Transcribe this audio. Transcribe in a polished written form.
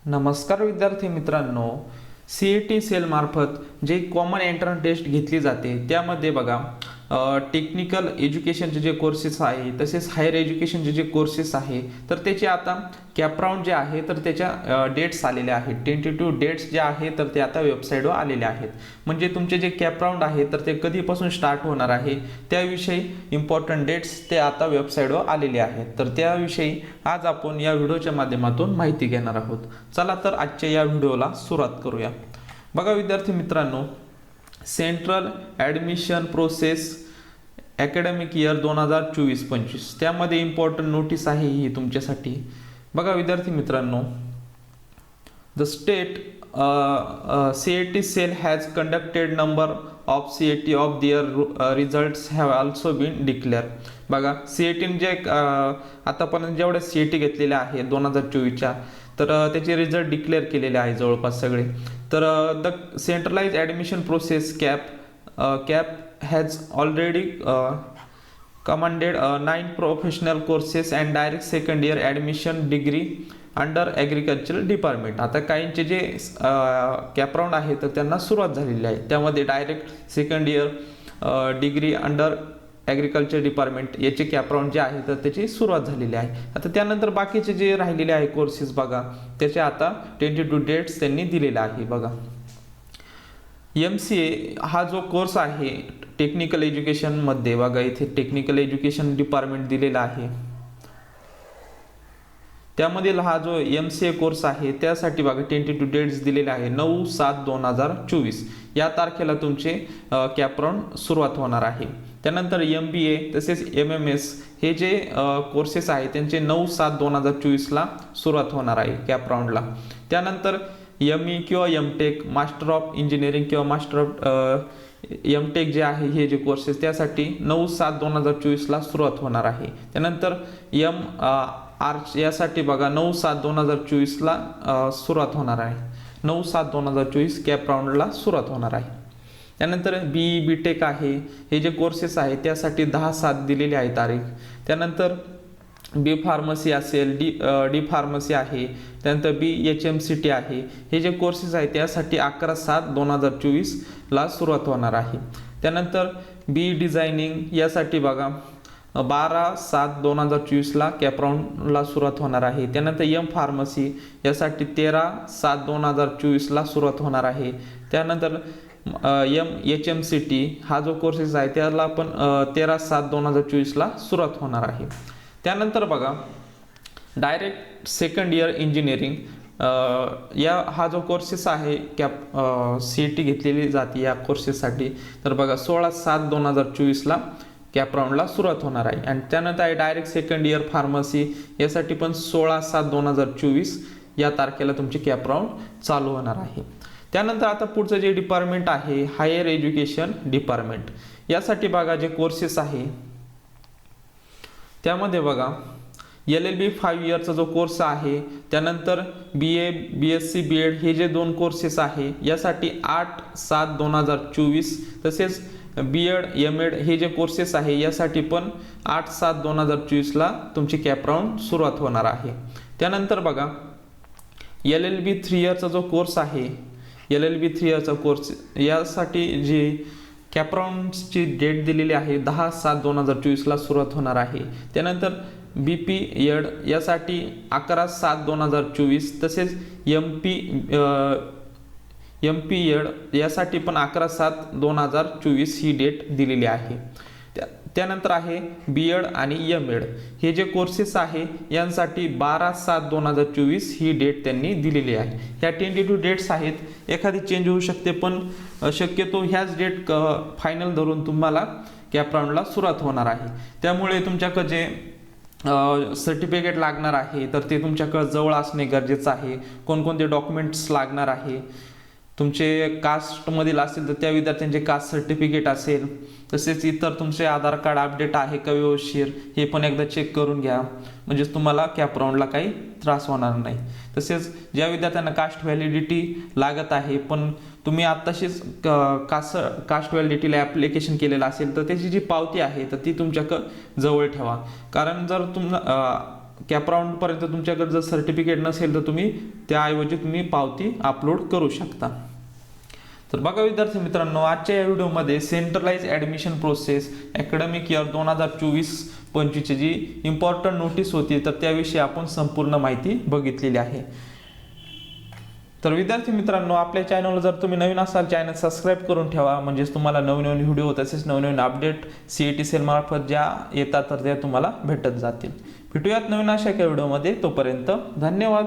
नमस्कार विद्यार्थी मित्रांनो, CET सेल मार्फत जे कॉमन एंट्रन्स टेस्ट घेतली जाते त्यामध्ये बघा टेक्निकल एज्युकेशनचे जे कोर्सेस आहे तसेच हायर एज्युकेशनचे जे कोर्सेस आहे तर त्याचे आता कॅप राऊंड जे आहे तर त्याच्या डेट्स आलेले आहेत. टेंटेटिव्ह डेट्स जे आहे तर ते आता वेबसाईटवर आलेले आहेत. म्हणजे तुमचे जे कॅप राऊंड आहे तर ते कधीपासून स्टार्ट होणार आहे त्याविषयी इम्पॉर्टंट डेट्स ते आता वेबसाईटवर आलेले आहेत. तर त्याविषयी आज आपण या व्हिडिओच्या माध्यमातून माहिती घेणार आहोत. चला तर आजच्या या व्हिडिओला सुरुवात करूया. बघा विद्यार्थी मित्रांनो, central admission process academic year 2024-25 त्यामध्ये इम्पॉर्टंट नोटीस आहे ही तुमच्यासाठी. बघा विद्यार्थी मित्रांनो, the state CET cell has conducted number of CET of their results have also been declare. बघा CET जे आतापर्यंत जेवढ्या CET घेतलेल्या आहेत 2024च्या तर त्याचे रिझल्ट डिक्लेअर केलेले आहे जवळपास सगळे. तर the centralize admission process CAP has already commanded 9 professional courses and direct second year admission degree under agricultural department. आता काहींचे जे कॅप राऊंड आहे तर त्यांना सुरुवात झालेली आहे. त्यामध्ये direct second year degree under agriculture department याचे कॅप राऊंड जे आहे तर त्याची सुरुवात झालेली आहे. आता त्यानंतर बाकीचे जे राहिलेले आहे कोर्सेस बघा त्याचे आता टेंटेटिव्ह डेट्स त्यांनी दिलेला आहे. बघा MCA हा जो कोर्स आहे टेक्निकल एज्युकेशनमध्ये, बघा इथे टेक्निकल एज्युकेशन डिपार्टमेंट दिलेला आहे. त्यामधील हा जो MCA कोर्स आहे त्यासाठी बघा टेंटेटिव्ह डेट्स दिलेले आहे 9/7/2024 या तारखेला तुमचे कॅप राऊंड सुरुवात होणार आहे. त्यानंतर MBA तसेच MMS हे जे कोर्सेस आहे त्यांचे 9/7/2024ला सुरुवात होणार आहे कॅप राऊंडला. त्यानंतर ME किंवा MTech मास्टर ऑफ इंजिनिअरिंग किंवा मास्टर ऑफ MTech जे आहे हे जे कोर्सेस त्यासाठी 9/7/2024ला सुरुवात होणार आहे. त्यानंतर आर्च यासाठी बघा 9/7/2024ला सुरुवात होणार आहे. 9/7/2024 कॅप राऊंडला सुरुवात होणार आहे. त्यानंतर BE BTech आहे हे जे कोर्सेस आहे त्यासाठी 10/7 दिलेली आहे तारीख. त्यानंतर B फार्मसी असेल, डी फार्मसी आहे, त्यानंतर BHMCT आहे हे जे कोर्सेस आहे त्यासाठी 11/7/2024ला सुरुवात होणार आहे. त्यानंतर BE डिझायनिंग यासाठी बघा 12/7/2024ला कॅप राऊंडला सुरुवात होणार आहे. त्यानंतर M फार्मसी यासाठी 13/7/2024ला सुरुवात होणार आहे. त्यानंतर MHMCT हा जो कोर्सेस आहे त्याला पण 13/7/2024ला सुरुवात होणार आहे. त्यानंतर बघा डायरेक्ट सेकंड इयर इंजिनिअरिंग हा जो कोर्सेस आहे कॅप CET घेतलेली जाते या कोर्सेससाठी. तर बघा 16/7/2024ला कॅप राऊंडला सुरुवात होणार आहे. आणि त्यानंतर आहे डायरेक्ट सेकंड इयर फार्मसी यासाठी पण 16/7/2024 या तारखेला तुमचे कॅप राऊंड चालू होणार आहे. त्यानंतर आता पुढचं जे डिपार्टमेंट आहे हायर एज्युकेशन डिपार्टमेंट यासाठी बघा जे कोर्सेस आहे त्यामध्ये बघा LLB 5 इयरचा जो कोर्स आहे, त्यानंतर BA BSc BEd हे जे 2 कोर्सेस आहे यासाठी 8/7/2024 तसेच BEd MEd हे जे कोर्सेस आहे यासाठी पण 8/7/2024ला तुमची कॅप राऊंड सुरुवात होणार आहे. त्यानंतर बघा LLB 3 इयरचा जो कोर्स आहे LLB 3 इयरचा कोर्स यासाठी जी कॅप राऊंडची डेट दिलेली आहे 10/7/2024ला सुरुवात होणार आहे. त्यानंतर BP ED यासाठी 11/7/2024 तसेच MP ED यासाठी पण 11/7/2024 ही डेट दिलेली आहे. त्यानंतर आहे BEd आणि MEd हे जे कोर्सेस आहे यांसाठी 12/7/2024 ही डेट त्यांनी दिलेली आहे. ह्या टेंटेटिव्ह डेट्स आहेत, एखादी चेंज होऊ शकते पण शक्यतो ह्याच डेट फायनल धरून तुम्हाला कॅप राऊंडला सुरुवात होणार आहे. त्यामुळे तुमच्याकडे जे सर्टिफिकेट लागणार आहे तर ते तुमच्याकडे जवळ असणे गरजेचं आहे. कोणकोणते डॉक्युमेंट्स लागणार आहे, तुमचे कास्टमधील असेल तर त्या विद्यार्थ्यांचे कास्ट सर्टिफिकेट असेल, तसेच इतर तुमचे आधार कार्ड अपडेट आहे का व्यवस्थित हे पण एकदा चेक करून घ्या, म्हणजेच तुम्हाला कॅप राऊंडला काही त्रास होणार नाही. तसेच ज्या विद्यार्थ्यांना कास्ट व्हॅलिडिटी लागत आहे पण तुम्ही आत्ताशीच कास्ट व्हॅलिडिटीला ॲप्लिकेशन केलेलं असेल तर त्याची जी पावती आहे तर ती तुमच्याकडं जवळ ठेवा. कारण जर कॅपराऊंड पर्यंत तुमच्याकडे जर सर्टिफिकेट नसेल तर तुम्ही त्याऐवजी तुम्ही पावती अपलोड करू शकता. तर बघा विद्यार्थी मित्रांनो, आजच्या या व्हिडिओमध्ये centralize admission process academic year 2024-25 जी इम्पॉर्टंट नोटीस होती तर त्याविषयी आपण संपूर्ण माहिती बघितलेली आहे. तर विद्यार्थी मित्रांनो, आपल्या चॅनलला जर तुम्ही नवीन असाल चॅनल सबस्क्राईब करून ठेवा, म्हणजेच तुम्हाला नवीन व्हिडिओ तसेच नवीन अपडेट CET सेल मार्फत ज्या येतात तर त्या तुम्हाला भेटत जातील. भेटूयात नवीन अशा एका व्हिडिओमध्ये. तोपर्यंत धन्यवाद.